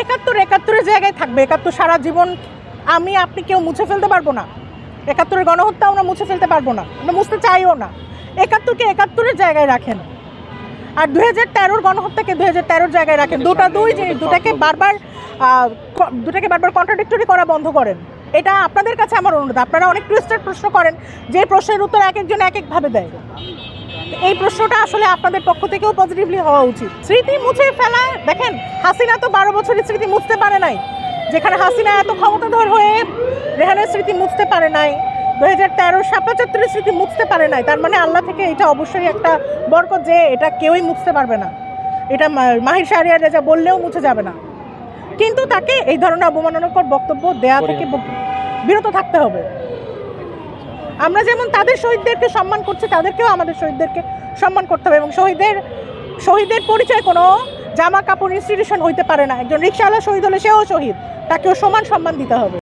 একাত্তরের জায়গায় থাকবে। 71 সারা জীবন আমি আপনি কেউ মুছে ফেলতে পারবো না। 71-এর গণহত্যা আমরা মুছে ফেলতে পারবো না, আমরা মুছতে চাইও না। 71-কে 71-এর জায়গায় রাখেন, আর 2013-র গণহত্যাকে 2013-র জায়গায় রাখেন। দুই জিনিস, দুটাকে বারবার কন্ট্রাডিক্টরি করা বন্ধ করেন। এটা আপনাদের কাছে আমার অনুরোধ। আপনারা অনেক টুইস্টেড প্রশ্ন করেন, যে প্রশ্নের উত্তর এক একজন এক একভাবে দেয়। এই প্রশ্নটা আসলে আপনাদের পক্ষ থেকেও পজিটিভলি হওয়া উচিত। স্মৃতি মুছে ফেলা, দেখেন হাসিনা তো 12 বছরের স্মৃতি মুছতে পারে নাই। যেখানে হাসিনা এত ক্ষমতাধর হয়ে রেহানের স্মৃতি মুছতে পারে নাই, 2013 ৭৫-এর স্মৃতি মুছতে পারে নাই, তার মানে আল্লাহ থেকে এটা অবশ্যই একটা বরকত যে এটা কেউই মুছতে পারবে না। এটা মাহির শাহরিয়ার রেজা বললেও মুছে যাবে না। কিন্তু তাকে এই ধরনের অবমাননাকর বক্তব্য দেয়া থেকে বিরত থাকতে হবে। আমরা যেমন তাদের শহীদদেরকে সম্মান করছি, তাদেরকেও আমাদের শহীদদেরকে সম্মান করতে হবে। এবং শহীদের পরিচয় কোনো জামা কাপড় ইনস্টিটিউশন হইতে পারে না। একজন রিকশাওয়ালা শহীদ হলে সেও শহীদ, তাকেও সমান সম্মান দিতে হবে।